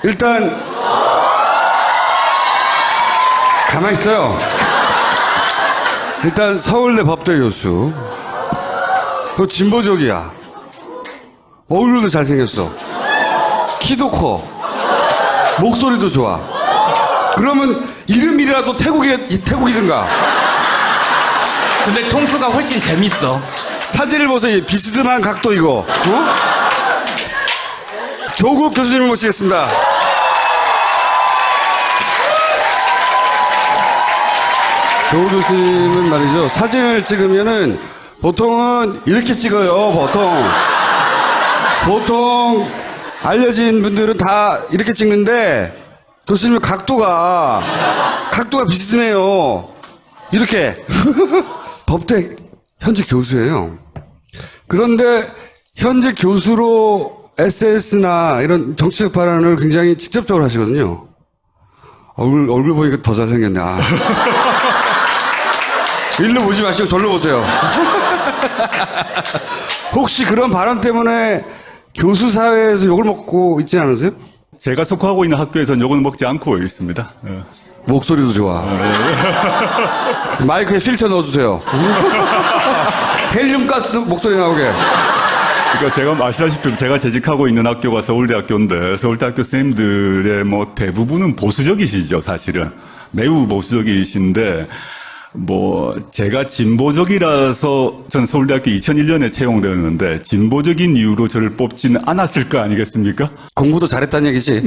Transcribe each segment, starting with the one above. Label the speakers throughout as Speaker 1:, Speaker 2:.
Speaker 1: 일단 가만히 있어요. 일단 서울대 법대 교수. 너 진보적이야. 얼굴도 잘생겼어. 키도 커. 목소리도 좋아. 그러면 이름이라도 태국이든가.
Speaker 2: 근데 총수가 훨씬 재밌어.
Speaker 1: 사진을 보세요. 이 비스듬한 각도 이거. 어? 조국 교수님을 모시겠습니다. 조국 교수님은 말이죠. 사진을 찍으면은 보통은 이렇게 찍어요. 보통 알려진 분들은 다 이렇게 찍는데 교수님 각도가 비스듬해요. 이렇게. 법대 현재 교수예요. 그런데 현재 교수로 SNS나 이런 정치적 발언을 굉장히 직접적으로 하시거든요. 얼굴 보니까 더 잘생겼네. 아. 일로 보지 마시고 절로 보세요. 혹시 그런 발언 때문에 교수 사회에서 욕을 먹고 있지 않으세요?
Speaker 3: 제가 속하고 있는 학교에서는 욕을 먹지 않고 있습니다.
Speaker 1: 목소리도 좋아. 마이크에 필터 넣어주세요. 헬륨 가스 목소리 나오게.
Speaker 3: 그러니까 제가 아시다시피 제가 재직하고 있는 학교가 서울대학교인데 서울대학교 선생님들의 뭐 대부분은 보수적이시죠, 사실은. 매우 보수적이신데 뭐 제가 진보적이라서 전 서울대학교 2001년에 채용되었는데 진보적인 이유로 저를 뽑지는 않았을 거 아니겠습니까?
Speaker 1: 공부도 잘했다는 얘기지.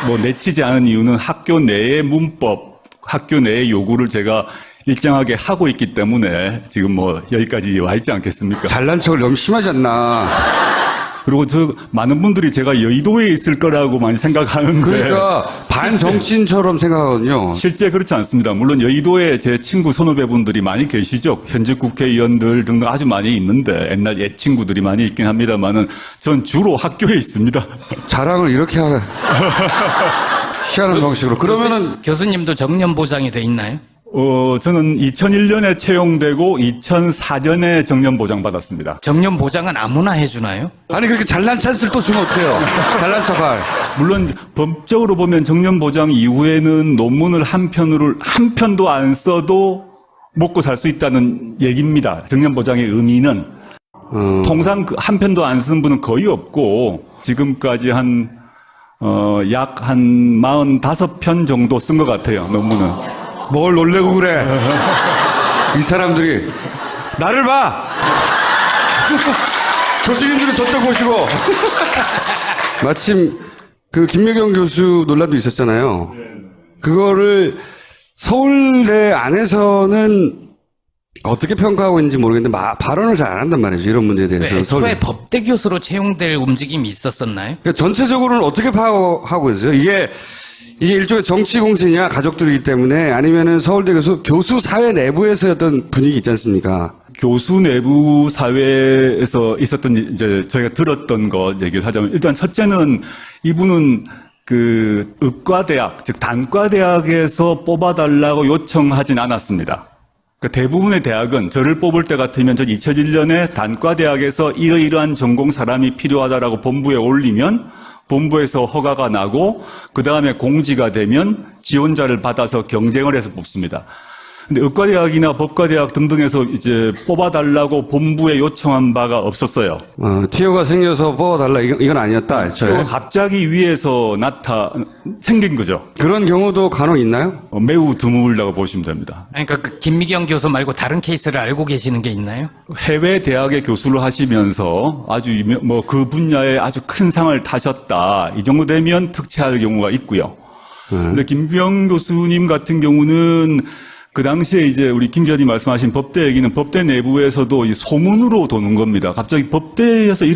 Speaker 3: 뭐 내치지 않은 이유는 학교 내의 문법, 학교 내의 요구를 제가 일정하게 하고 있기 때문에 지금 뭐 여기까지 와 있지 않겠습니까?
Speaker 1: 잘난 척을 너무 심하지 않나.
Speaker 3: 그리고 많은 분들이 제가 여의도에 있을 거라고 많이 생각하는데.
Speaker 1: 그러니까 반정치인처럼 생각하거든요.
Speaker 3: 실제 그렇지 않습니다. 물론 여의도에 제 친구 선후배분들이 많이 계시죠. 현직 국회의원들 등등 아주 많이 있는데 옛날 옛 친구들이 많이 있긴 합니다만은 전 주로 학교에 있습니다.
Speaker 1: 자랑을 이렇게 하는 희한한 방식으로. 그러면은
Speaker 2: 교수님도 정년 보장이 돼 있나요?
Speaker 3: 저는 2001년에 채용되고 2004년에 정년 보장 받았습니다.
Speaker 2: 정년 보장은 아무나 해주나요?
Speaker 1: 아니 그렇게 잘난 찬스를 또 주면 어떡해요? 잘난 척할.
Speaker 3: 물론 법적으로 보면 정년 보장 이후에는 논문을 한 편도 안 써도 먹고 살 수 있다는 얘기입니다. 정년 보장의 의미는 통상 한 편도 안 쓴 분은 거의 없고 지금까지 약 한 45편 정도 쓴 것 같아요, 논문은.
Speaker 1: 뭘 놀래고 그래? 이 사람들이 나를 봐. 교수님들은 저쪽 보시고. 마침 그 김여경 교수 논란도 있었잖아요. 그거를 서울대 안에서는 어떻게 평가하고 있는지 모르겠는데 발언을 잘 안 한단 말이죠. 이런 문제에 대해서.
Speaker 2: 애초에 법대 교수로 채용될 움직임이 있었었나요?
Speaker 1: 그러니까 전체적으로는 어떻게 파악하고 있어요? 이게 일종의 정치 공세냐 가족들이기 때문에 아니면은 서울대 교수 사회 내부에서 어떤 분위기 있지 않습니까?
Speaker 3: 교수 내부 사회에서 있었던 이제 저희가 들었던 것 얘기를 하자면 일단 첫째는 이분은 그 의과대학 즉 단과대학에서 뽑아달라고 요청하진 않았습니다. 그러니까 대부분의 대학은 저를 뽑을 때 같으면 전 2001년에 단과대학에서 이러이러한 전공 사람이 필요하다라고 본부에 올리면 본부에서 허가가 나고 그 다음에 공지가 되면 지원자를 받아서 경쟁을 해서 뽑습니다. 근데 의과대학이나 법과대학 등등에서 이제 뽑아달라고 본부에 요청한 바가 없었어요.
Speaker 1: 티오가 생겨서 뽑아달라 이건 아니었다.
Speaker 3: 티오가 갑자기 위에서 생긴 거죠.
Speaker 1: 그런 경우도 간혹 있나요?
Speaker 3: 매우 드물다고 보시면 됩니다.
Speaker 2: 그러니까 그 김미경 교수 말고 다른 케이스를 알고 계시는 게 있나요?
Speaker 3: 해외 대학의 교수를 하시면서 아주 그 분야에 아주 큰 상을 타셨다. 이 정도 되면 특채할 경우가 있고요. 근데 김병 교수님 같은 경우는 그 당시에 이제 우리 김 기자님 말씀하신 법대 얘기는 법대 내부에서도 이 소문으로 도는 겁니다. 갑자기 법대에서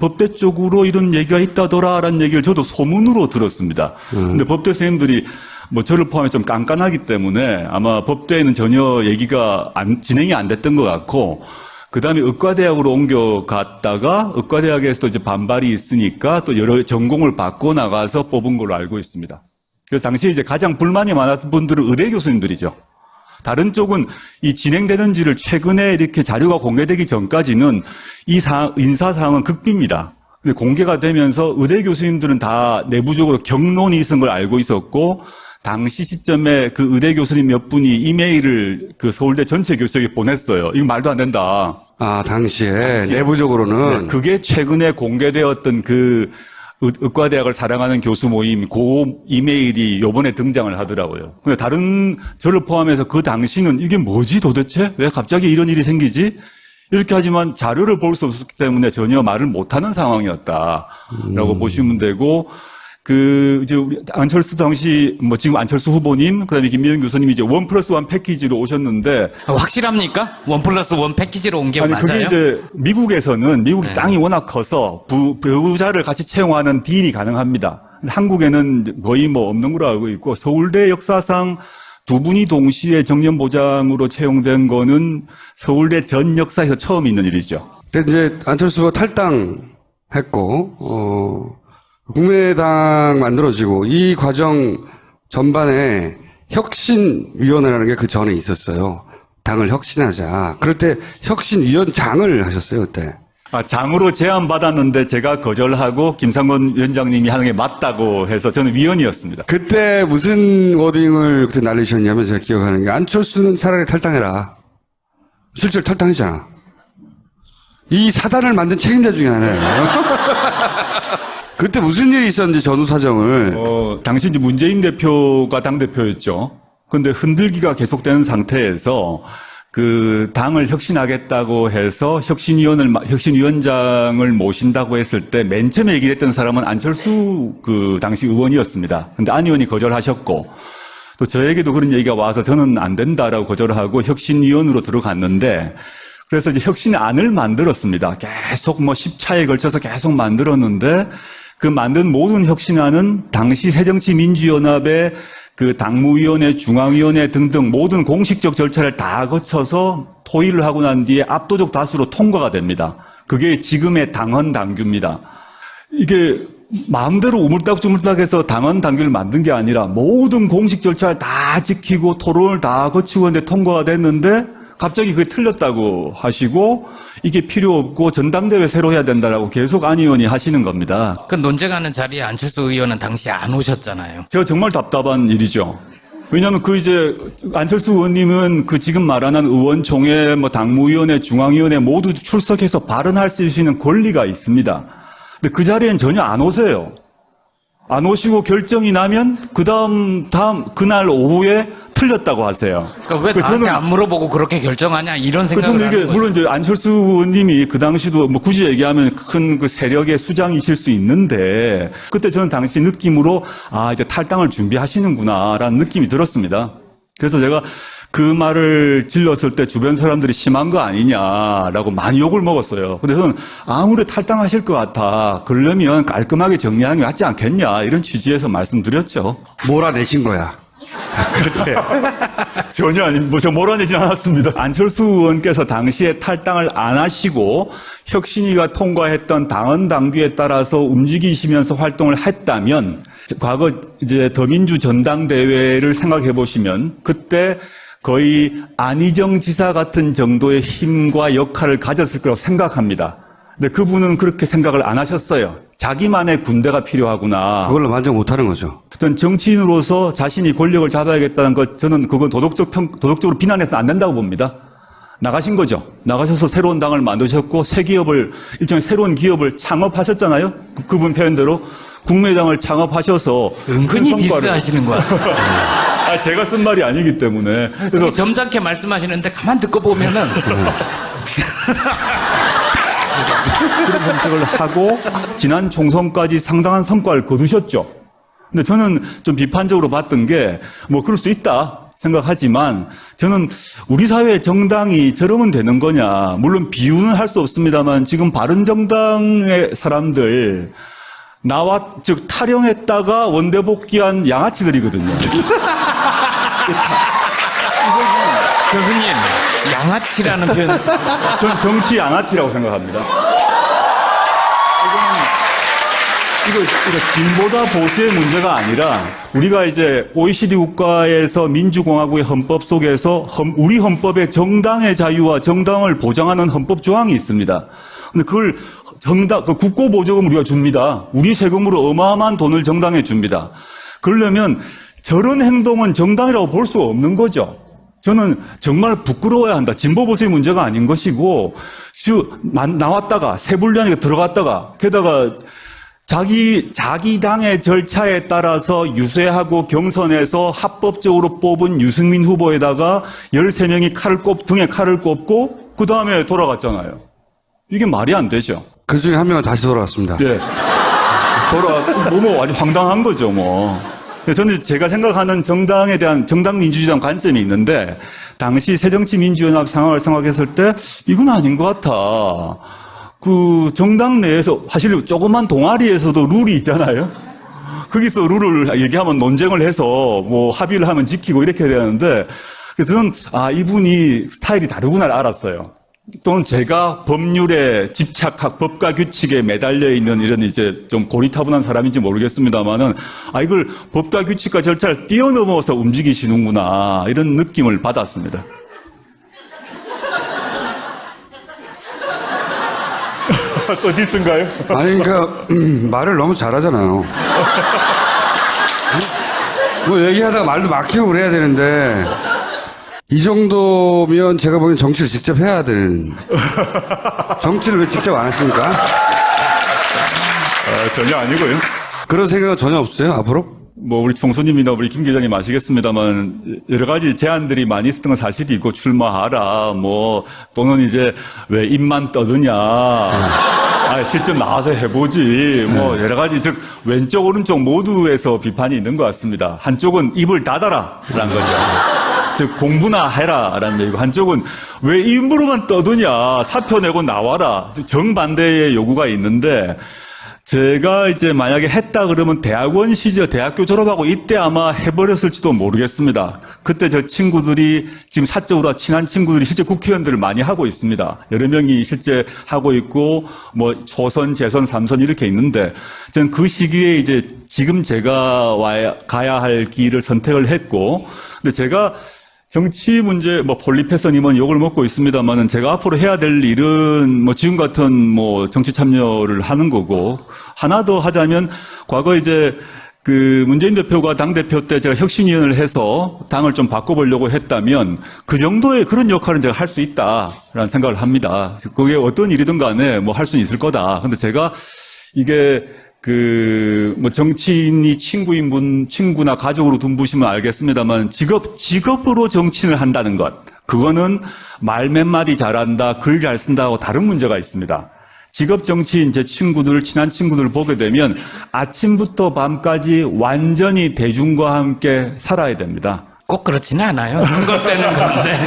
Speaker 3: 법대 쪽으로 이런 얘기가 있다더라라는 얘기를 저도 소문으로 들었습니다. 근데 법대 선생님들이 뭐 저를 포함해 좀 깐깐하기 때문에 아마 법대에는 전혀 얘기가 진행이 안 됐던 것 같고 그 다음에 의과대학으로 옮겨갔다가 의과대학에서도 이제 반발이 있으니까 또 여러 전공을 바꿔 나가서 뽑은 걸로 알고 있습니다. 그래서 당시에 이제 가장 불만이 많았던 분들은 의대 교수님들이죠. 다른 쪽은 이 진행되는지를 최근에 이렇게 자료가 공개되기 전까지는 이 인사 사항은 극비입니다. 근데 공개가 되면서 의대 교수님들은 다 내부적으로 경론이 있은 걸 알고 있었고, 당시 시점에 그 의대 교수님 몇 분이 이메일을 그 서울대 전체 교수에게 보냈어요. 이거 말도 안 된다.
Speaker 1: 아, 당시에 내부적으로는.
Speaker 3: 네, 그게 최근에 공개되었던 그 의과대학을 사랑하는 교수 모임 그 이메일이 요번에 등장을 하더라고요. 근데 다른 저를 포함해서 그 당시는 이게 뭐지 도대체? 왜 갑자기 이런 일이 생기지? 이렇게 하지만 자료를 볼 수 없었기 때문에 전혀 말을 못하는 상황이었다라고 보시면 되고, 이제 우리 안철수 당시, 지금 안철수 후보님, 그 다음에 김미영 교수님이 이제 1+1 패키지로 오셨는데.
Speaker 2: 확실합니까? 1+1 패키지로 온 게
Speaker 3: 아니,
Speaker 2: 맞아요?
Speaker 3: 그게 이제 미국에서는 미국이
Speaker 2: 네.
Speaker 3: 땅이 워낙 커서 배우자를 같이 채용하는 딜이 가능합니다. 한국에는 거의 없는 걸로 알고 있고, 서울대 역사상 두 분이 동시에 정년보장으로 채용된 거는 서울대 전 역사에서 처음 있는 일이죠.
Speaker 1: 근데 이제 안철수가 탈당했고, 국민의당 만들어지고 이 과정 전반에 혁신위원회라는 게 그 전에 있었어요. 당을 혁신하자. 그럴 때 혁신위원장을 하셨어요, 그때.
Speaker 3: 장으로 제안받았는데 제가 거절하고 김상곤 위원장님이 하는 게 맞다고 해서 저는 위원이었습니다.
Speaker 1: 그때 무슨 워딩을 그때 날리셨냐면 제가 기억하는 게 안철수는 차라리 탈당해라. 실제로 탈당했잖아. 이 사단을 만든 책임자 중에 하나예요. 그때 무슨 일이 있었는지 전후 사정을.
Speaker 3: 당시 이제 문재인 대표가 당대표였죠. 근데 흔들기가 계속되는 상태에서 그 당을 혁신하겠다고 해서 혁신위원장을 모신다고 했을 때 맨 처음에 얘기를 했던 사람은 안철수 그 당시 의원이었습니다. 근데 안 의원이 거절하셨고, 또 저에게도 그런 얘기가 와서 저는 안 된다라고 거절하고 혁신위원으로 들어갔는데, 그래서 이제 혁신안을 만들었습니다. 계속 10차에 걸쳐서 계속 만들었는데, 그 만든 모든 혁신안은 당시 새정치민주연합의 그 당무위원회, 중앙위원회 등등 모든 공식적 절차를 다 거쳐서 토의를 하고 난 뒤에 압도적 다수로 통과가 됩니다. 그게 지금의 당헌 당규입니다. 이게 마음대로 우물딱주물딱해서 당헌 당규를 만든 게 아니라 모든 공식 절차를 다 지키고 토론을 다 거치고 있는데 통과가 됐는데 갑자기 그게 틀렸다고 하시고 이게 필요 없고 전당대회 새로 해야 된다라고 계속 안 의원이 하시는 겁니다.
Speaker 2: 그 논쟁하는 자리에 안철수 의원은 당시 안 오셨잖아요.
Speaker 3: 제가 정말 답답한 일이죠. 왜냐하면 이제 안철수 의원님은 그 지금 말하는 의원총회, 당무위원회, 중앙위원회 모두 출석해서 발언할 수 있는 권리가 있습니다. 근데 그 자리엔 전혀 안 오세요. 안 오시고 결정이 나면 그날 오후에 틀렸다고 하세요.
Speaker 2: 그러니까 왜 나한테 안 물어보고 그렇게 결정하냐 이런 생각을
Speaker 3: 저는 이게
Speaker 2: 하는 거죠.
Speaker 3: 물론 이제 안철수 의원님이 그 당시도 굳이 얘기하면 큰 그 세력의 수장이실 수 있는데 그때 저는 당시 느낌으로 이제 탈당을 준비하시는구나라는 느낌이 들었습니다. 그래서 제가 그 말을 질렀을 때 주변 사람들이 심한 거 아니냐라고 많이 욕을 먹었어요. 근데 저는 아무리 탈당하실 것 같아. 그러려면 깔끔하게 정리하는 게 맞지 않겠냐 이런 취지에서 말씀드렸죠.
Speaker 1: 몰아내신 거야.
Speaker 3: 그때 전혀 저 몰아내진 않았습니다. 안철수 의원께서 당시에 탈당을 안 하시고 혁신위가 통과했던 당헌 당규에 따라서 움직이시면서 활동을 했다면 과거 이제 더민주 전당대회를 생각해 보시면 그때 거의 안희정 지사 같은 정도의 힘과 역할을 가졌을 거라고 생각합니다. 근데 그분은 그렇게 생각을 안 하셨어요. 자기만의 군대가 필요하구나.
Speaker 1: 그걸로 만족 못하는 거죠.
Speaker 3: 어떤 정치인으로서 자신이 권력을 잡아야겠다는 것, 저는 그건 도덕적으로 비난해서는 안 된다고 봅니다. 나가신 거죠. 나가셔서 새로운 당을 만드셨고, 일종의 새로운 기업을 창업하셨잖아요. 그분 표현대로. 국민의당을 창업하셔서.
Speaker 2: 은근히 디스하시는 거야.
Speaker 3: 제가 쓴 말이 아니기 때문에.
Speaker 2: 그래서 점잖게 말씀하시는데 가만 듣고 보면은.
Speaker 3: 그런 정책을 하고 지난 총선까지 상당한 성과를 거두셨죠. 근데 저는 좀 비판적으로 봤던 게 그럴 수 있다 생각하지만 저는 우리 사회의 정당이 저러면 되는 거냐. 물론 비유는 할 수 없습니다만 지금 바른정당의 사람들 즉 탈영했다가 원대 복귀한 양아치들이거든요.
Speaker 2: 교수님, 양아치라는 표현.
Speaker 3: 전 정치 양아치라고 생각합니다. 이거 진보다 보수의 문제가 아니라 우리가 이제 OECD 국가에서 민주공화국의 헌법 속에서 우리 헌법에 정당의 자유와 정당을 보장하는 헌법 조항이 있습니다. 근데 그걸 정당, 그 국고보조금 우리가 줍니다. 우리 세금으로 어마어마한 돈을 정당에 줍니다. 그러려면 저런 행동은 정당이라고 볼 수 없는 거죠. 저는 정말 부끄러워야 한다. 진보보수의 문제가 아닌 것이고, 나왔다가, 세불련에 들어갔다가, 게다가 자기 당의 절차에 따라서 유세하고 경선에서 합법적으로 뽑은 유승민 후보에다가 13명이 등에 칼을 꼽고, 그 다음에 돌아갔잖아요. 이게 말이 안 되죠.
Speaker 1: 그 중에 한 명은 다시 돌아왔습니다.
Speaker 3: 예. 뭐 아주 황당한 거죠, 뭐. 그래서 저는 제가 생각하는 정당에 대한 정당 민주주의에 대한 관점이 있는데, 당시 새정치민주연합 상황을 생각했을 때, 이건 아닌 것 같아. 그 정당 내에서, 사실 조그만 동아리에서도 룰이 있잖아요. 거기서 룰을 얘기하면 논쟁을 해서 뭐 합의를 하면 지키고 이렇게 해야 되는데, 그래서 저는, 이분이 스타일이 다르구나 알았어요. 또는 제가 법률에 법과 규칙에 매달려 있는 이런 이제 좀 고리타분한 사람인지 모르겠습니다만은, 이걸 법과 규칙과 절차를 뛰어넘어서 움직이시는구나, 이런 느낌을 받았습니다. 또 디스인가요?
Speaker 1: 아니, 그러니까, 말을 너무 잘하잖아요. 뭐 얘기하다가 말도 막히고 그래야 되는데, 이 정도면 제가 보기엔 정치를 직접 해야 되는. 정치를 왜 직접 안 하십니까?
Speaker 3: 전혀 아니고요.
Speaker 1: 그런 생각은 전혀 없어요, 앞으로?
Speaker 3: 뭐 우리 총수님이나 우리 김 기자님 아시겠습니다만 여러 가지 제안들이 많이 있었던 건 사실이 있고, 출마하라, 뭐 또는 이제 왜 입만 떠드냐, 실제 나와서 해보지, 뭐 여러 가지, 즉 왼쪽 오른쪽 모두에서 비판이 있는 것 같습니다. 한쪽은 입을 닫아라라는 거죠. 즉 공부나 해라라는 얘기고, 한쪽은 왜 입으로만 떠드냐, 사표 내고 나와라, 정반대의 요구가 있는데, 제가 이제 만약에 했다 그러면 대학원 시절, 대학교 졸업하고 이때 아마 해버렸을지도 모르겠습니다. 그때 저 친구들이, 지금 사적으로 친한 친구들이 실제 국회의원들을 많이 하고 있습니다. 여러 명이 실제 하고 있고, 뭐 초선, 재선, 3선 이렇게 있는데, 저는 그 시기에 이제 지금 제가 가야 할 길을 선택을 했고, 근데 제가 정치 문제, 뭐, 폴리페서님은 욕을 먹고 있습니다만은, 제가 앞으로 해야 될 일은, 뭐, 지금 같은, 뭐, 정치 참여를 하는 거고, 하나 더 하자면, 과거 이제, 문재인 대표가 당대표 때 제가 혁신위원회를 해서 당을 좀 바꿔보려고 했다면, 그 정도의 그런 역할은 제가 할 수 있다라는 생각을 합니다. 그게 어떤 일이든 간에 뭐, 할 수는 있을 거다. 근데 제가, 이게, 뭐, 정치인이 친구나 가족으로 둔부시면 알겠습니다만, 직업으로 정치인을 한다는 것. 그거는 말 몇 마디 잘한다, 글 잘 쓴다고 다른 문제가 있습니다. 직업 정치인, 제 친구들, 친한 친구들을 보게 되면 아침부터 밤까지 완전히 대중과 함께 살아야 됩니다.
Speaker 2: 꼭 그렇지는 않아요. 선거 때는 그런데.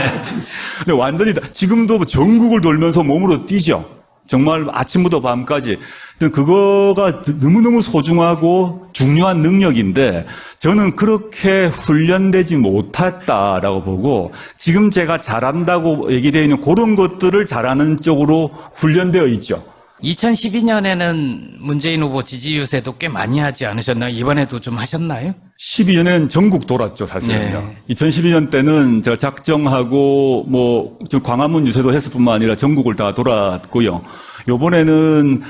Speaker 3: 근데 완전히, 지금도 전국을 돌면서 몸으로 뛰죠. 정말 아침부터 밤까지. 그거가 너무너무 소중하고 중요한 능력인데, 저는 그렇게 훈련되지 못했다라고 보고, 지금 제가 잘한다고 얘기되어 있는 그런 것들을 잘하는 쪽으로 훈련되어 있죠.
Speaker 2: 2012년에는 문재인 후보 지지 유세도 꽤 많이 하지 않으셨나요? 이번에도 좀 하셨나요?
Speaker 3: 12년엔 전국 돌았죠, 사실은요.
Speaker 2: 네.
Speaker 3: 2012년 때는 제가 작정하고, 뭐, 광화문 유세도 했을 뿐만 아니라 전국을 다 돌았고요. 요번에는,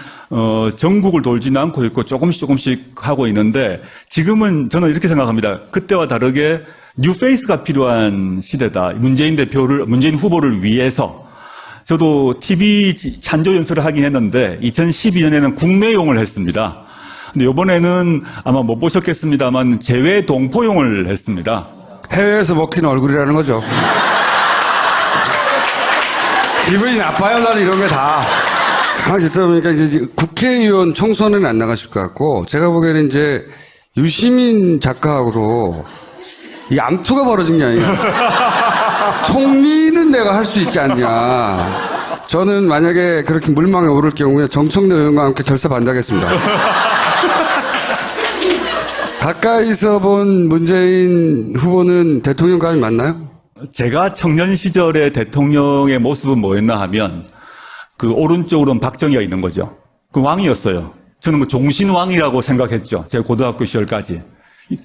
Speaker 3: 전국을 돌지는 않고 있고 조금씩 하고 있는데, 지금은 저는 이렇게 생각합니다. 그때와 다르게 뉴페이스가 필요한 시대다. 문재인 후보를 위해서. 저도 TV 찬조 연설을 하긴 했는데, 2012년에는 국내용을 했습니다. 근데 이번에는 아마 못 보셨겠습니다만 재외 동포용을 했습니다.
Speaker 1: 해외에서 먹히는 얼굴이라는 거죠. 기분이 나빠요, 나는 이런 게 다. 가만히 듣다 보니까 이제 국회의원 총선에는 안 나가실 것 같고, 제가 보기에는 이제 유시민 작가하고 이 암투가 벌어진 게 아니야. 총리는 내가 할 수 있지 않냐. 저는 만약에 그렇게 물망에 오를 경우에 정청래 의원과 함께 결사 반대하겠습니다. 가까이서 본 문재인 후보는 대통령감이 맞나요?
Speaker 3: 제가 청년 시절의 대통령의 모습은 뭐였나 하면, 그 오른쪽으로는 박정희가 있는 거죠. 그 왕이었어요. 저는 그 종신왕이라고 생각했죠. 제가 고등학교 시절까지.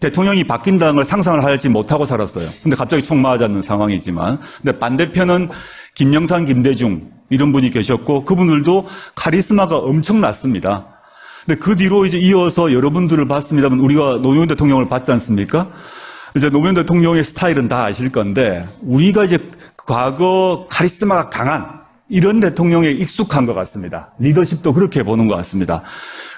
Speaker 3: 대통령이 바뀐다는 걸 상상을 하지 못하고 살았어요. 근데 갑자기 총 맞았는 상황이지만. 근데 반대편은 김영삼, 김대중, 이런 분이 계셨고 그분들도 카리스마가 엄청났습니다. 근데 그 뒤로 이제 이어서 여러분들을 봤습니다만 우리가 노무현 대통령을 봤지 않습니까? 이제 노무현 대통령의 스타일은 다 아실 건데 우리가 이제 과거 카리스마가 강한 이런 대통령에 익숙한 것 같습니다. 리더십도 그렇게 보는 것 같습니다.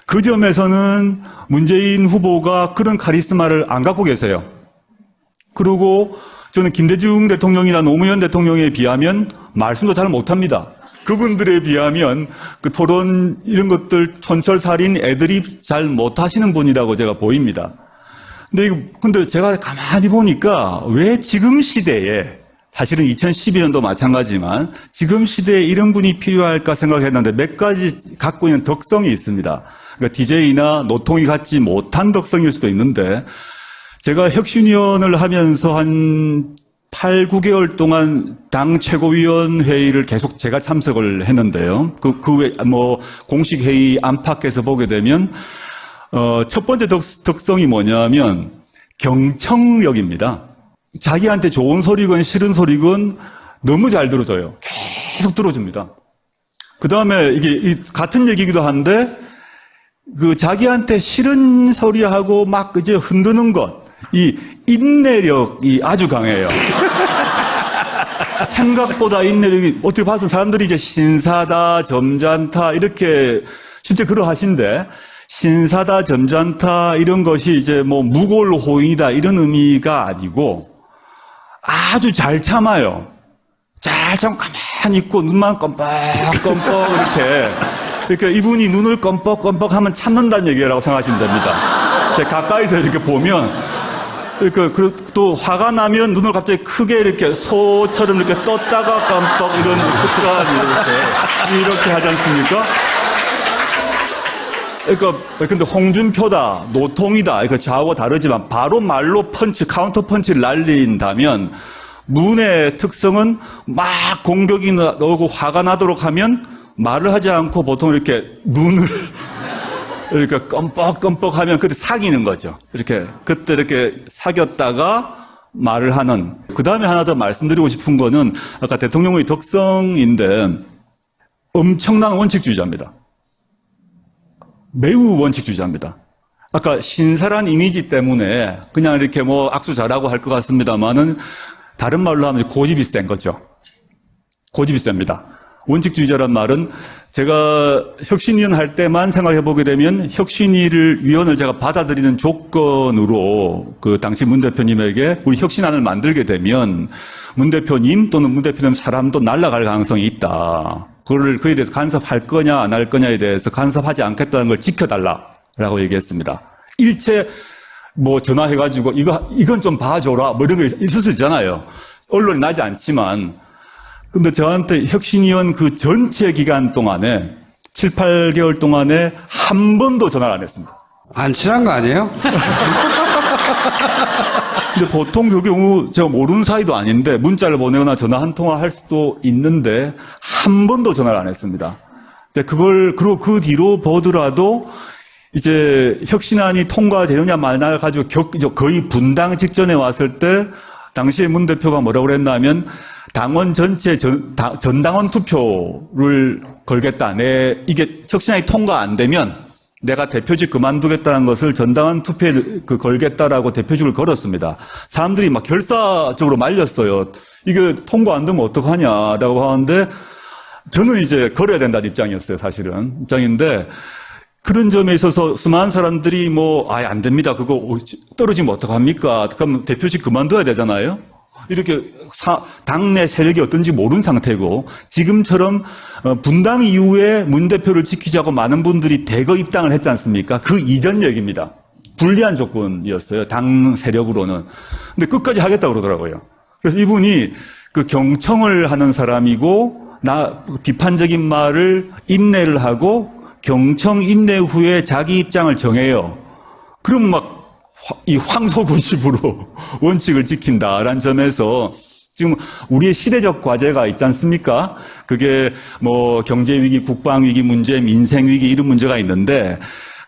Speaker 3: 그 점에서는 문재인 후보가 그런 카리스마를 안 갖고 계세요. 그리고 저는 김대중 대통령이나 노무현 대통령에 비하면 말씀도 잘 못합니다. 그분들에 비하면 그 토론 이런 것들 촌철살인 애드립 잘 못하시는 분이라고 제가 보입니다. 근데 제가 가만히 보니까 왜 지금 시대에 사실은 2012년도 마찬가지지만 지금 시대에 이런 분이 필요할까 생각했는데 몇 가지 갖고 있는 덕성이 있습니다. 그러니까 DJ나 노통이 갖지 못한 덕성일 수도 있는데 제가 혁신위원을 하면서 한 8, 9개월 동안 당 최고위원 회의를 계속 제가 참석을 했는데요. 공식 회의 안팎에서 보게 되면, 첫 번째 덕성이 뭐냐면 경청력입니다. 자기한테 좋은 소리건 싫은 소리건 너무 잘 들어줘요. 계속 들어줍니다. 그 다음에 이게 같은 얘기기도 한데, 자기한테 싫은 소리하고 막 이제 흔드는 것, 이 인내력이 아주 강해요. 생각보다 인내력이, 어떻게 봐서 사람들이 이제 신사다, 점잖다, 이렇게 실제 그러하신데, 신사다, 점잖다, 이런 것이 이제 뭐 무골호인이다, 이런 의미가 아니고, 아주 잘 참아요. 잘 참고 가만히 있고, 눈만 껌뻑껌뻑, 이렇게 이분이 눈을 껌뻑껌뻑 하면 참는다는 얘기라고 생각하시면 됩니다. 제가 가까이서 이렇게 보면, 또 화가 나면 눈을 갑자기 크게 이렇게 소처럼 이렇게 떴다가 깜빡 이런 습관이 이렇게 하지 않습니까? 근데 홍준표다, 노통이다, 좌우가 다르지만 바로 말로 카운터 펀치를 날린다면 문의 특성은 막 공격이 나오고 화가 나도록 하면 말을 하지 않고 보통 이렇게 눈을 이렇게 껌뻑껌뻑 하면 그때 사귀는 거죠. 그때 이렇게 사귀었다가 말을 하는. 그 다음에 하나 더 말씀드리고 싶은 거는 아까 대통령의 덕성인데 엄청난 원칙주의자입니다. 매우 원칙주의자입니다. 아까 신사란 이미지 때문에 그냥 이렇게 뭐 악수 잘하고 할 것 같습니다만은 다른 말로 하면 고집이 센 거죠. 고집이 셉니다. 원칙주의자란 말은 제가 혁신위원 할 때만 생각해 보게 되면 위원을 제가 받아들이는 조건으로 그 당시 문 대표님에게 우리 혁신안을 만들게 되면 문 대표님 또는 문 대표님 사람도 날아갈 가능성이 있다. 그에 대해서 간섭할 거냐 안 할 거냐에 대해서 간섭하지 않겠다는 걸 지켜달라라고 얘기했습니다. 일체 뭐 전화해가지고 이건 좀 봐줘라 뭐 이런 거 있을 수 있잖아요. 언론이 나지 않지만. 근데 저한테 혁신위원 그 전체 기간 동안에 7, 8개월 동안에 한 번도 전화를 안 했습니다.
Speaker 1: 안 친한 거 아니에요?
Speaker 3: 근데 보통 그 경우 제가 모르는 사이도 아닌데 문자를 보내거나 전화 한 통화 할 수도 있는데 한 번도 전화를 안 했습니다. 그리고 그 뒤로 보더라도 이제 혁신안이 통과되느냐 마느냐 가지고 거의 분당 직전에 왔을 때 당시에 문 대표가 뭐라고 그랬냐면 당원 전체 전당원 투표를 걸겠다. 이게 혁신안이 통과 안 되면 내가 대표직 그만두겠다는 것을 전당원 투표에 걸겠다라고 대표직을 걸었습니다. 사람들이 막 결사적으로 말렸어요. 이게 통과 안 되면 어떡하냐라고 하는데 저는 이제 걸어야 된다는 입장이었어요. 사실은 입장인데 그런 점에 있어서 수많은 사람들이 아예 안 됩니다. 그거 떨어지면 어떡합니까? 그럼 대표직 그만둬야 되잖아요. 이렇게 당내 세력이 어떤지 모르는 상태고 지금처럼 분당 이후에 문 대표를 지키자고 많은 분들이 대거 입당을 했지 않습니까? 그 이전 얘기입니다. 불리한 조건이었어요. 당 세력으로는. 근데 끝까지 하겠다고 그러더라고요. 그래서 이분이 그 경청을 하는 사람이고 비판적인 말을 인내를 하고 경청 인내 후에 자기 입장을 정해요. 그럼 이 황소구십으로 원칙을 지킨다라는 점에서 지금 우리의 시대적 과제가 있지 않습니까? 그게 경제위기, 국방위기 문제, 민생위기 이런 문제가 있는데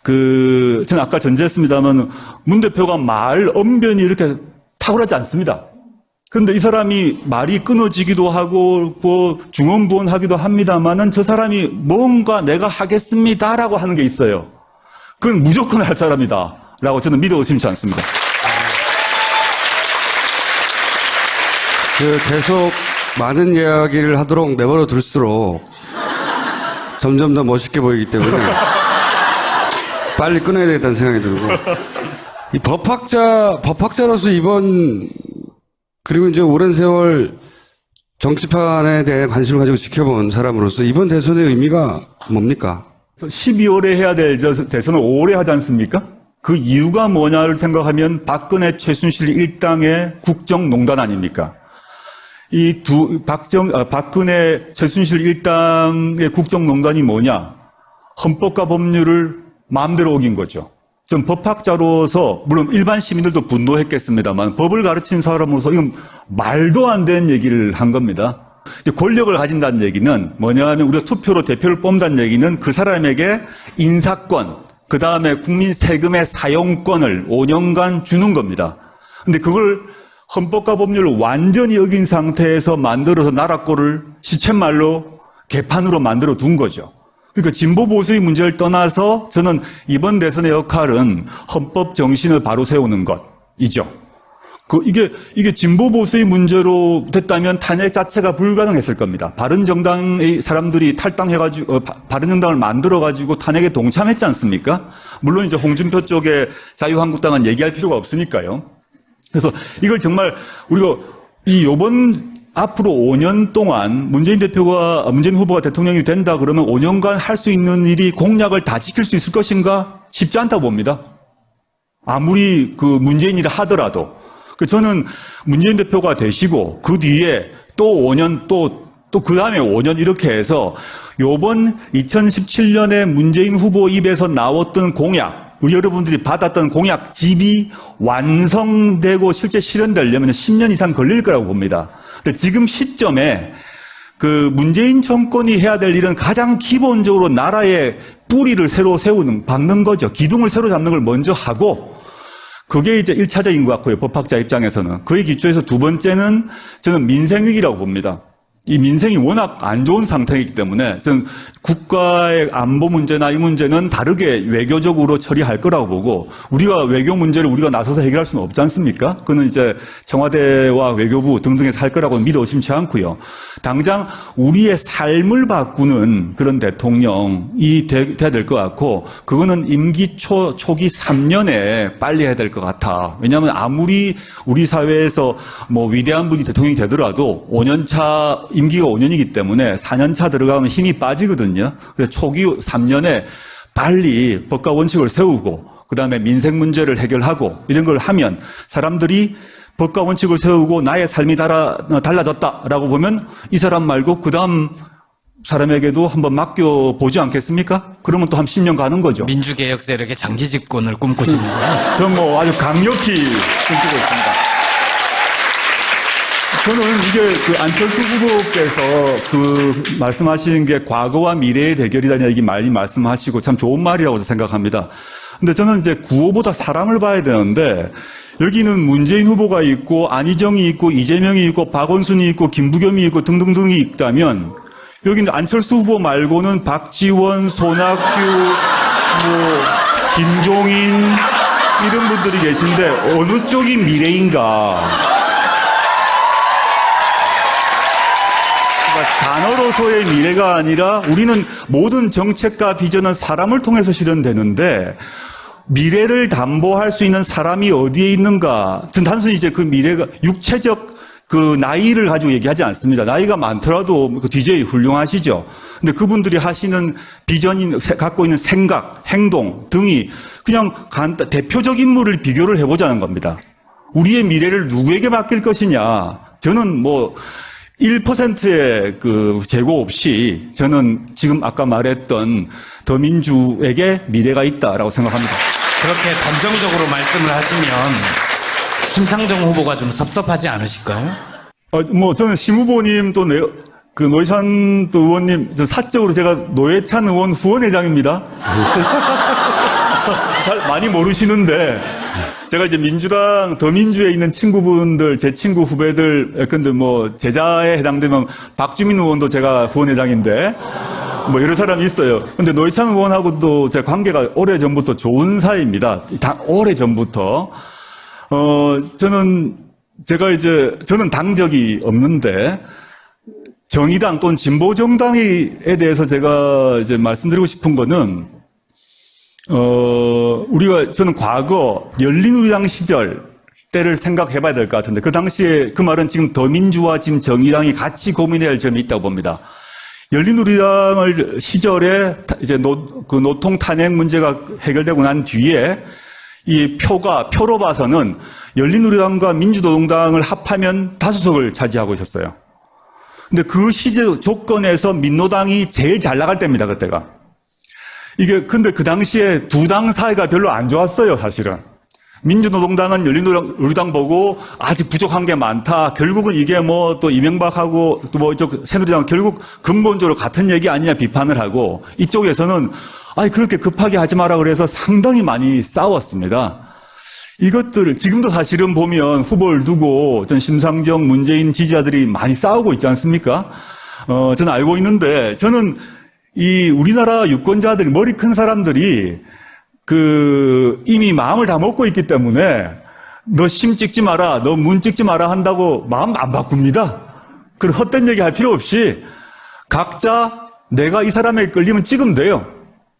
Speaker 3: 저는 아까 전제했습니다만 문 대표가 말 언변이 이렇게 탁월하지 않습니다. 그런데 이 사람이 말이 끊어지기도 하고 뭐 중언부언하기도 합니다만은 저 사람이 뭔가 내가 하겠습니다라고 하는 게 있어요. 그건 무조건 할 사람이다라고 저는 믿어 의심치 않습니다.
Speaker 1: 계속 많은 이야기를 하도록 내버려 둘수록 점점 더 멋있게 보이기 때문에 빨리 끊어야 되겠다는 생각이 들고, 이 법학자로서 이번, 그리고 이제 오랜 세월 정치판에 대해 관심을 가지고 지켜본 사람으로서 이번 대선의 의미가 뭡니까?
Speaker 3: 12월에 해야 될 대선을 5월에 하지 않습니까? 그 이유가 뭐냐를 생각하면 박근혜 최순실 일당의 국정농단 아닙니까? 박근혜 최순실 일당의 국정농단이 뭐냐? 헌법과 법률을 마음대로 어긴 거죠. 전 법학자로서, 물론 일반 시민들도 분노했겠습니다만, 법을 가르친 사람으로서 이건 말도 안 되는 얘기를 한 겁니다. 이제 권력을 가진다는 얘기는 뭐냐 하면 우리가 투표로 대표를 뽑는다는 얘기는 그 사람에게 인사권, 그 다음에 국민 세금의 사용권을 5년간 주는 겁니다. 근데 그걸 헌법과 법률을 완전히 어긴 상태에서 만들어서 나라꼴을 시쳇말로 개판으로 만들어 둔 거죠. 그러니까 진보 보수의 문제를 떠나서 저는 이번 대선의 역할은 헌법 정신을 바로 세우는 것이죠. 이게 진보 보수의 문제로 됐다면 탄핵 자체가 불가능했을 겁니다. 바른정당의 사람들이 탈당해가지고 바른정당을 만들어가지고 탄핵에 동참했지 않습니까? 물론 이제 홍준표 쪽에 자유한국당은 얘기할 필요가 없으니까요. 그래서 이걸 정말 우리가 요번 앞으로 5년 동안 문재인 후보가 대통령이 된다 그러면 5년간 할 수 있는 일이 공약을 다 지킬 수 있을 것인가? 쉽지 않다고 봅니다. 아무리 그 문재인이라 하더라도. 저는 문재인 대표가 되시고 그 뒤에 또 5년 또 그 다음에 5년 이렇게 해서 요번 2017년에 문재인 후보 입에서 나왔던 공약, 우리 여러분들이 받았던 공약집이 완성되고 실제 실현되려면 10년 이상 걸릴 거라고 봅니다. 근데 지금 시점에 그 문재인 정권이 해야 될 일은 가장 기본적으로 나라의 뿌리를 새로 박는 거죠. 기둥을 새로 잡는 걸 먼저 하고, 그게 이제 1차적인 것 같고요. 법학자 입장에서는. 그에 기초해서 두 번째는 저는 민생위기라고 봅니다. 이 민생이 워낙 안 좋은 상태이기 때문에 저는 국가의 안보 문제나 이 문제는 다르게 외교적으로 처리할 거라고 보고, 우리가 외교 문제를 우리가 나서서 해결할 수는 없지 않습니까? 그거는 이제 청와대와 외교부 등등에서 할 거라고 믿어 의심치 않고요. 당장 우리의 삶을 바꾸는 그런 대통령이 돼야 될 것 같고, 그거는 임기 초기 3년에 빨리 해야 될 것 같아. 왜냐하면 아무리 우리 사회에서 뭐 위대한 분이 대통령이 되더라도 5년차 임기가 5년이기 때문에 4년차 들어가면 힘이 빠지거든요. 그래서 초기 3년에 빨리 법과 원칙을 세우고 그다음에 민생 문제를 해결하고 이런 걸 하면 사람들이 법과 원칙을 세우고 나의 삶이 달라졌다라고 보면 이 사람 말고 그 다음 사람에게도 한번 맡겨보지 않겠습니까? 그러면 또 한 10년 가는 거죠.
Speaker 2: 민주개혁 세력의 장기 집권을 꿈꾸십니다.
Speaker 3: 전 뭐 아주 강력히 꿈꾸고 있습니다. 저는 이게 그 안철수 후보께서 그 말씀하시는 게 과거와 미래의 대결이라는 얘기 많이 말씀하시고 참 좋은 말이라고 생각합니다. 근데 저는 이제 구호보다 사람을 봐야 되는데, 여기는 문재인 후보가 있고 안희정이 있고 이재명이 있고 박원순이 있고 김부겸이 있고 등등등이 있다면, 여기는 안철수 후보 말고는 박지원, 손학규, 김종인 이런 분들이 계신데 어느 쪽이 미래인가? 단어로서의 미래가 아니라 우리는 모든 정책과 비전은 사람을 통해서 실현되는데, 미래를 담보할 수 있는 사람이 어디에 있는가? 전 단순히 이제 그 미래가 육체적 그 나이를 가지고 얘기하지 않습니다. 나이가 많더라도 그 DJ 훌륭하시죠. 근데 그분들이 하시는 비전이 갖고 있는 생각, 행동 등이 그냥 대표적 인물을 비교를 해보자는 겁니다. 우리의 미래를 누구에게 맡길 것이냐? 저는 뭐 1%의 그 재고 없이 저는 지금 아까 말했던 더민주에게 미래가 있다라고 생각합니다.
Speaker 2: 그렇게 단정적으로 말씀을 하시면 심상정 후보가 좀 섭섭하지 않으실까요?
Speaker 3: 뭐 저는 심 후보님 또 그 노회찬 또 의원님, 저 사적으로 제가 노회찬 의원 후원회장입니다. 잘 많이 모르시는데 제가 이제 민주당, 더민주에 있는 친구분들, 제 친구 후배들, 근데 뭐, 제자에 해당되면 박주민 의원도 제가 후원회장인데, 뭐, 여러 사람이 있어요. 근데 노회찬 의원하고도 제 관계가 오래전부터 좋은 사이입니다. 오래전부터. 저는 당적이 없는데, 정의당 또는 진보정당에 대해서 제가 이제 말씀드리고 싶은 거는, 저는 과거 열린우리당 시절 때를 생각해 봐야 될 것 같은데, 그 당시에 그 말은 지금 더민주와 지금 정의당이 같이 고민해야 할 점이 있다고 봅니다. 열린우리당을 시절에 이제 노통 탄핵 문제가 해결되고 난 뒤에 이 표로 봐서는 열린우리당과 민주노동당을 합하면 다수석을 차지하고 있었어요. 근데 그 시절 조건에서 민노당이 제일 잘 나갈 때입니다, 그때가. 근데 그 당시에 두 당 사이가 별로 안 좋았어요, 사실은. 민주노동당은 열린우리당 보고 아직 부족한 게 많다. 결국은 이게 뭐 또 이명박하고 또 뭐 이쪽 새누리당 결국 근본적으로 같은 얘기 아니냐 비판을 하고, 이쪽에서는 그렇게 급하게 하지 마라 그래서 상당히 많이 싸웠습니다. 이것들을 지금도 사실은 보면 후보를 두고 전 심상정, 문재인 지지자들이 많이 싸우고 있지 않습니까? 저는 알고 있는데, 저는 이 우리나라 유권자들, 머리 큰 사람들이 이미 마음을 다 먹고 있기 때문에 너 심 찍지 마라, 너 문 찍지 마라 한다고 마음 안 바꿉니다. 그 헛된 얘기 할 필요 없이 각자 내가 이 사람에게 끌리면 찍으면 돼요.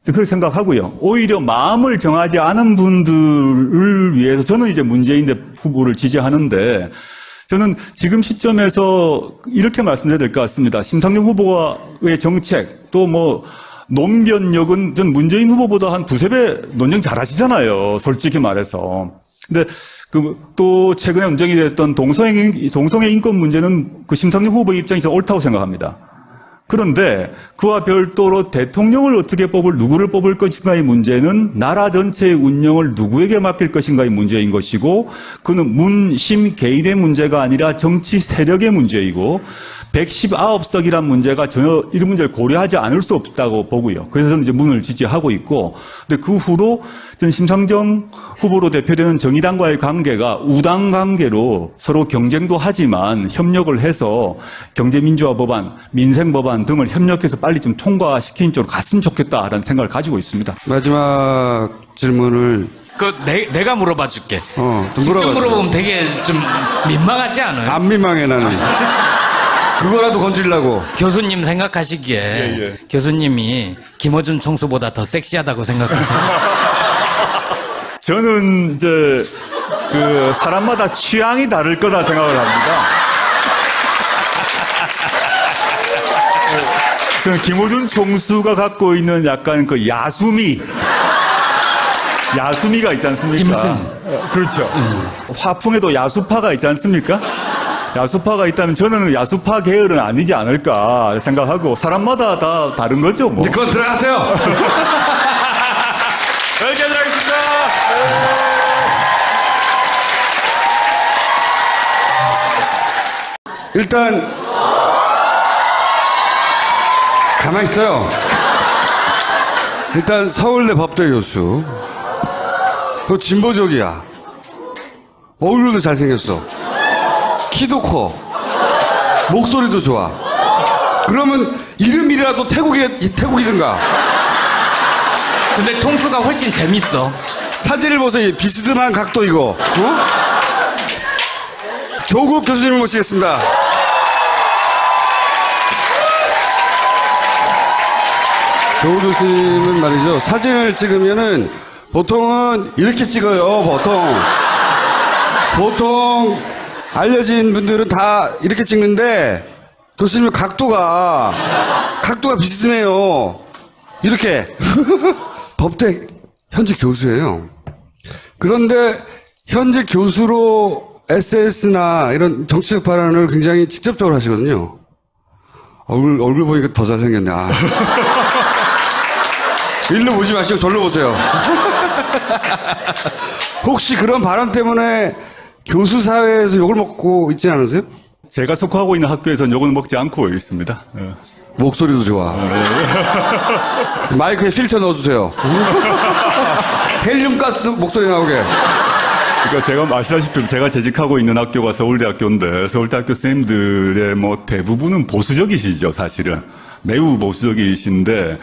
Speaker 3: 그렇게 생각하고요. 오히려 마음을 정하지 않은 분들을 위해서 저는 이제 문재인 후보를 지지하는데, 저는 지금 시점에서 이렇게 말씀드려야 될 것 같습니다. 심상정 후보의 정책, 또 뭐 논변력은 전 문재인 후보보다 한 두세 배 논쟁 잘하시잖아요, 솔직히 말해서. 근데 또 최근에 논쟁이 됐던 동성애 인권 문제는 그 심상정 후보의 입장에서 옳다고 생각합니다. 그런데 그와 별도로 대통령을 누구를 뽑을 것인가의 문제는 나라 전체의 운영을 누구에게 맡길 것인가의 문제인 것이고, 그는 문심 개인의 문제가 아니라 정치 세력의 문제이고, 119석이란 문제가 전혀 이런 문제를 고려하지 않을 수 없다고 보고요. 그래서 저는 이제 문을 지지하고 있고, 근데 그 후로 전 심상정 후보로 대표되는 정의당과의 관계가 우당 관계로 서로 경쟁도 하지만 협력을 해서 경제민주화 법안, 민생 법안 등을 협력해서 빨리 좀 통과시키는 쪽으로 갔으면 좋겠다라는 생각을 가지고 있습니다.
Speaker 1: 마지막 질문을
Speaker 2: 내가 물어봐 줄게.
Speaker 1: 좀
Speaker 2: 직접
Speaker 1: 물어봐주세요.
Speaker 2: 물어보면 되게 좀 민망하지 않아요?
Speaker 1: 안 민망해, 나는. 그거라도 건지려고.
Speaker 2: 교수님 생각하시기에 교수님이 김어준 총수보다 더 섹시하다고 생각하세요?
Speaker 3: 저는 이제 사람마다 취향이 다를 거다 생각을 합니다. 저는 김어준 총수가 갖고 있는 약간 야수미가 있지 않습니까?
Speaker 2: 짐승.
Speaker 3: 그렇죠. 화풍에도 야수파가 있지 않습니까? 야수파가 있다면 저는 야수파 계열은 아니지 않을까 생각하고, 사람마다 다 다른 거죠, 뭐.
Speaker 1: 이제 그건 들어가세요. 여기까지 하겠습니다. 일단 가만히 있어요. 일단 서울대 법대 교수. 그 진보적이야. 얼굴도 잘생겼어. 키도 커. 목소리도 좋아. 그러면 이름이라도 태국이든가.
Speaker 2: 근데 총수가 훨씬 재밌어.
Speaker 1: 사진을 보세요. 비스듬한 각도 이거. 조국 교수님을 모시겠습니다. 조국 교수님은 말이죠. 사진을 찍으면은 보통은 이렇게 찍어요. 보통 알려진 분들은 다 이렇게 찍는데 교수님은 각도가 비스듬해요. 이렇게. 법대 현재 교수예요. 그런데 현재 교수로 SNS나 이런 정치적 발언을 굉장히 직접적으로 하시거든요. 얼굴 보니까 더 잘생겼네. 일로 보지 마시고 절로 보세요. 혹시 그런 발언 때문에 교수 사회에서 욕을 먹고 있지 않으세요?
Speaker 3: 제가 속하고 있는 학교에서는 욕을 먹지 않고 있습니다.
Speaker 1: 목소리도 좋아. 마이크에 필터 넣어주세요. 헬륨가스 목소리 나오게.
Speaker 3: 그러니까 제가 아시다시피 제가 재직하고 있는 학교가 서울대학교인데 서울대학교 선생님들의 뭐 대부분은 보수적이시죠, 사실은. 매우 보수적이신데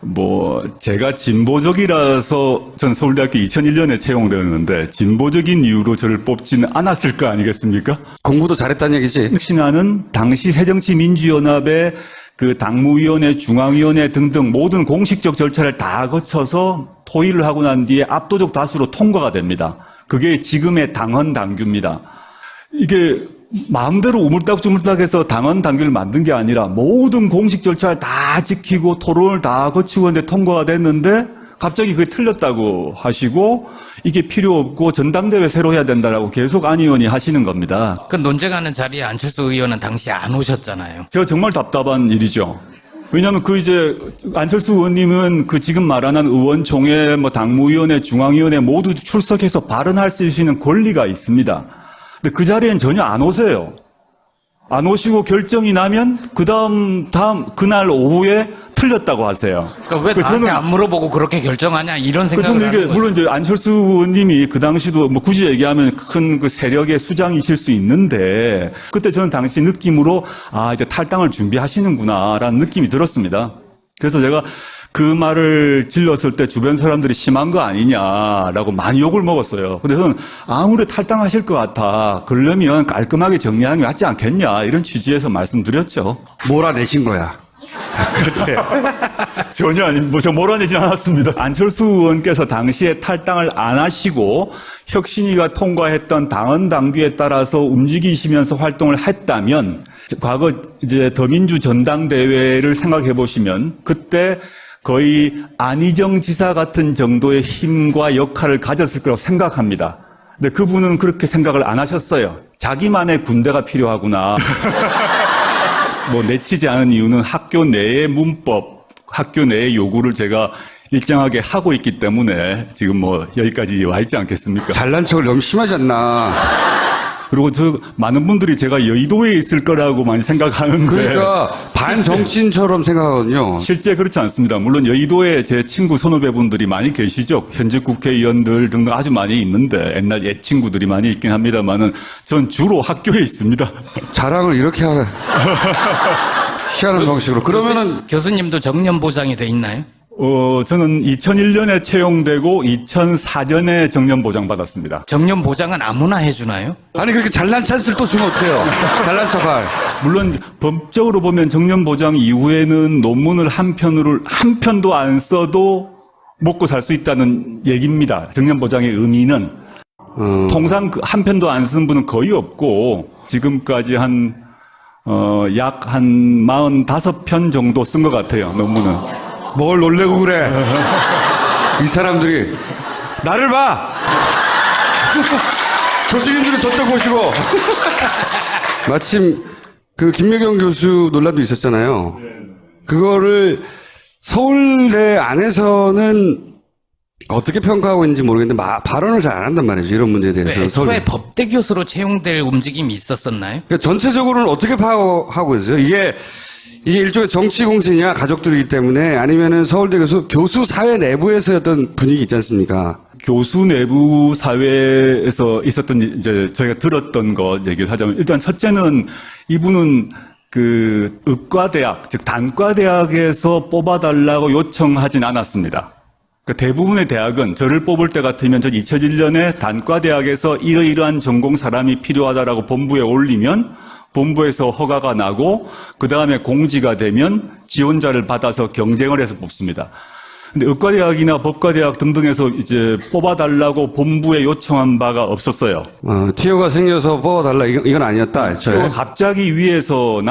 Speaker 3: 뭐 제가 진보적이라서 전 서울대학교 2001년에 채용되었는데 진보적인 이유로 저를 뽑지는 않았을 거 아니겠습니까?
Speaker 1: 공부도 잘했다는 얘기지.
Speaker 3: 신하는 당시 새정치민주연합의 그 당무위원회, 중앙위원회 등등 모든 공식적 절차를 다 거쳐서 토의를 하고 난 뒤에 압도적 다수로 통과가 됩니다. 그게 지금의 당헌 당규입니다. 이게 마음대로 우물딱주물딱해서 당헌 당규를 만든 게 아니라 모든 공식 절차를 다 지키고 토론을 다 거치고 했는데 통과가 됐는데 갑자기 그게 틀렸다고 하시고 이게 필요 없고 전당대회 새로 해야 된다라고 계속 안 의원이 하시는 겁니다.
Speaker 2: 그 논쟁하는 자리에 안철수 의원은 당시 안 오셨잖아요.
Speaker 3: 제가 정말 답답한 일이죠. 왜냐하면 그 이제 안철수 의원님은 그 지금 말하는 의원총회, 뭐 당무위원회, 중앙위원회 모두 출석해서 발언할 수 있는 권리가 있습니다. 근데 그 자리엔 전혀 안 오세요. 안 오시고 결정이 나면 그날 오후에 틀렸다고 하세요.
Speaker 2: 그러니까 왜 나한테 안 물어보고 그렇게 결정하냐 이런 생각을
Speaker 3: 저는 이게
Speaker 2: 하는 거죠.
Speaker 3: 물론 이제 안철수 의원님이 그 당시도 뭐 굳이 얘기하면 큰 그 세력의 수장이실 수 있는데 그때 저는 당시 느낌으로 이제 탈당을 준비하시는구나라는 느낌이 들었습니다. 그래서 제가 그 말을 질렀을 때 주변 사람들이 심한 거 아니냐라고 많이 욕을 먹었어요. 근데 저는 아무리 탈당하실 것 같아. 그러려면 깔끔하게 정리하는 게 낫지 않겠냐 이런 취지에서 말씀드렸죠.
Speaker 1: 몰아내신 거야.
Speaker 3: 그때 전혀 제가 몰아내진 않았습니다. 안철수 의원께서 당시에 탈당을 안 하시고 혁신위가 통과했던 당헌 당규에 따라서 움직이시면서 활동을 했다면 과거 이제 더민주 전당대회를 생각해 보시면 그때 거의 안희정 지사 같은 정도의 힘과 역할을 가졌을 거라고 생각합니다. 근데 그분은 그렇게 생각을 안 하셨어요. 자기만의 군대가 필요하구나. 뭐 내치지 않은 이유는 학교 내의 문법, 학교 내의 요구를 제가 일정하게 하고 있기 때문에 지금 뭐 여기까지 와 있지 않겠습니까?
Speaker 1: 잘난 척을 너무 심하지 않나.
Speaker 3: 그리고 많은 분들이 제가 여의도에 있을 거라고 많이 생각하는데
Speaker 1: 그러니까 반정치인처럼 생각하거든요.
Speaker 3: 실제 그렇지 않습니다. 물론 여의도에 제 친구 선후배분들이 많이 계시죠. 현직 국회의원들 등등 아주 많이 있는데 옛날 옛 친구들이 많이 있긴 합니다만은 전 주로 학교에 있습니다.
Speaker 1: 자랑을 이렇게 하는 희한한 방식으로. 그러면은
Speaker 2: 교수님도 정년 보장이 돼 있나요?
Speaker 3: 저는 2001년에 채용되고 2004년에 정년 보장 받았습니다.
Speaker 2: 정년 보장은 아무나 해주나요?
Speaker 1: 아니 그렇게 잘난 찬스를 또 주면 어떡해요? 잘난 척할.
Speaker 3: 물론 법적으로 보면 정년 보장 이후에는 논문을 한 편도 안 써도 먹고 살 수 있다는 얘기입니다. 정년 보장의 의미는 통상 한 편도 안 쓴 분은 거의 없고 지금까지 약 한 45편 정도 쓴 것 같아요. 논문은.
Speaker 1: 뭘 놀래고 그래? 이 사람들이 나를 봐. 교수님들은 저쪽 보시고. 마침 그 김여경 교수 논란도 있었잖아요. 그거를 서울대 안에서는 어떻게 평가하고 있는지 모르겠는데 발언을 잘 안 한단 말이죠. 이런 문제에 대해서.
Speaker 2: 왜 애초에 법대 교수로 채용될 움직임이 있었었나요?
Speaker 1: 그러니까 전체적으로는 어떻게 파악하고 있어요? 이게 일종의 정치 공신이야 가족들이기 때문에 아니면은 서울대 교수 사회 내부에서 어떤 분위기 있지 않습니까?
Speaker 3: 교수 내부 사회에서 있었던 이제 저희가 들었던 것 얘기를 하자면 일단 첫째는 이분은 그 의과대학 즉 단과대학에서 뽑아달라고 요청하진 않았습니다. 그러니까 대부분의 대학은 저를 뽑을 때 같으면 전 2001년에 단과대학에서 이러이러한 전공 사람이 필요하다라고 본부에 올리면 본부에서 허가가 나고 그 다음에 공지가 되면 지원자를 받아서 경쟁을 해서 뽑습니다. 근데 의과대학이나 법과대학 등등에서 이제 뽑아달라고 본부에 요청한 바가 없었어요.
Speaker 1: 티오가 생겨서 뽑아달라 이건 아니었다.
Speaker 3: 티오가 갑자기 위에서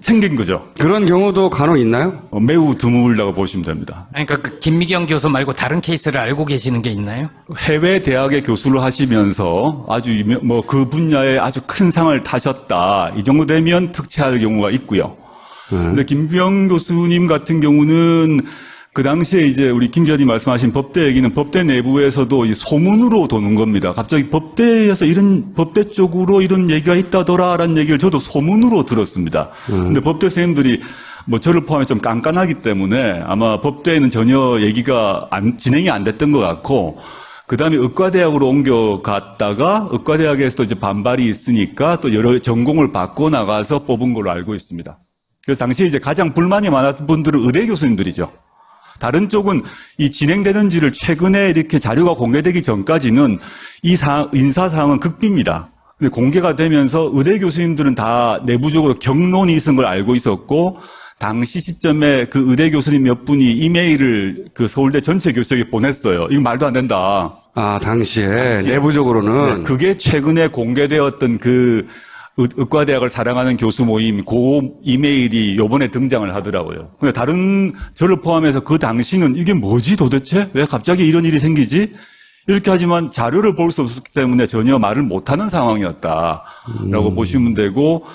Speaker 3: 생긴 거죠.
Speaker 1: 그런 경우도 간혹 있나요?
Speaker 3: 매우 드물다고 보시면 됩니다.
Speaker 2: 그러니까 그 김미경 교수 말고 다른 케이스를 알고 계시는 게 있나요?
Speaker 3: 해외 대학에 교수를 하시면서 아주 그 분야에 아주 큰 상을 타셨다. 이 정도 되면 특채할 경우가 있고요. 근데 김병 교수님 같은 경우는 그 당시에 이제 우리 김 기자님 말씀하신 법대 얘기는 법대 내부에서도 이 소문으로 도는 겁니다. 갑자기 법대 쪽으로 이런 얘기가 있다더라라는 얘기를 저도 소문으로 들었습니다. 근데 법대 선생님들이 뭐 저를 포함해 좀 깐깐하기 때문에 아마 법대에는 전혀 얘기가 진행이 안 됐던 것 같고 그다음에 의과대학으로 옮겨갔다가 의과대학에서도 이제 반발이 있으니까 또 여러 전공을 바꿔 나가서 뽑은 걸로 알고 있습니다. 그래서 당시에 이제 가장 불만이 많았던 분들은 의대 교수님들이죠. 다른 쪽은 이 진행되는지를 최근에 이렇게 자료가 공개되기 전까지는 이 인사 사항은 극비입니다. 근데 공개가 되면서 의대 교수님들은 다 내부적으로 경론이 있은 걸 알고 있었고, 당시 시점에 그 의대 교수님 몇 분이 이메일을 그 서울대 전체 교수에게 보냈어요. 이거 말도 안 된다.
Speaker 1: 당시에 내부적으로는.
Speaker 3: 네, 그게 최근에 공개되었던 그 의과대학을 사랑하는 교수 모임 그 이메일이 요번에 등장을 하더라고요. 근데 다른 저를 포함해서 그 당시는 이게 뭐지 도대체? 왜 갑자기 이런 일이 생기지? 이렇게 하지만 자료를 볼 수 없었기 때문에 전혀 말을 못하는 상황이었다라고 보시면 되고,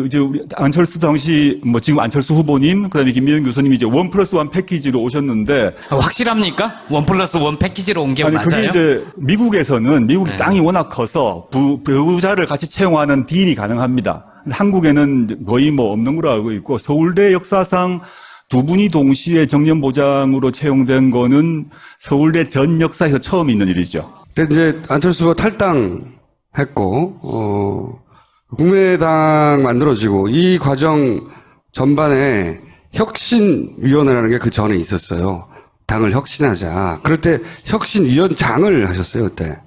Speaker 3: 이제 우리 안철수 당시, 지금 안철수 후보님, 그 다음에 김미영 교수님이 이제 1+1 패키지로 오셨는데.
Speaker 2: 확실합니까? 1+1 패키지로 온 게
Speaker 3: 아니,
Speaker 2: 맞아요?
Speaker 3: 그게 이제 미국에서는 미국이
Speaker 2: 네.
Speaker 3: 땅이 워낙 커서 배우자를 같이 채용하는 딜이 가능합니다. 한국에는 거의 없는 걸로 알고 있고, 서울대 역사상 두 분이 동시에 정년보장으로 채용된 거는 서울대 전 역사에서 처음 있는 일이죠.
Speaker 1: 근데 이제 안철수 후보가 탈당했고, 국민의당 만들어지고 이 과정 전반에 혁신위원회라는 게 그 전에 있었어요. 당을 혁신하자. 그럴 때 혁신위원장을 하셨어요, 그때.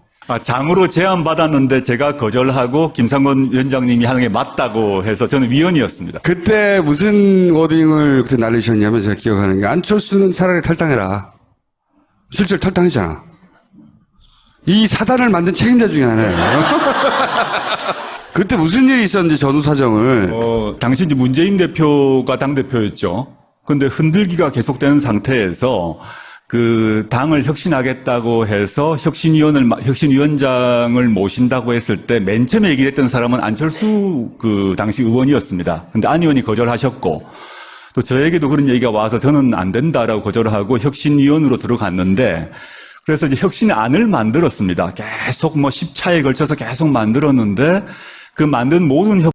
Speaker 3: 장으로 제안받았는데 제가 거절하고 김상곤 위원장님이 하는 게 맞다고 해서 저는 위원이었습니다.
Speaker 1: 그때 무슨 워딩을 그때 날리셨냐면 제가 기억하는 게 안철수는 차라리 탈당해라. 실제로 탈당했잖아. 이 사단을 만든 책임자 중에 하나예요. 그때 무슨 일이 있었는지 전후 사정을.
Speaker 3: 당시 이제 문재인 대표가 당대표였죠. 근데 흔들기가 계속되는 상태에서 그 당을 혁신하겠다고 해서 혁신위원장을 모신다고 했을 때 맨 처음에 얘기를 했던 사람은 안철수 그 당시 의원이었습니다. 근데 안 의원이 거절하셨고, 또 저에게도 그런 얘기가 와서 저는 안 된다라고 거절하고 혁신위원으로 들어갔는데, 그래서 이제 혁신안을 만들었습니다. 계속 10차에 걸쳐서 계속 만들었는데, 그 만든 모든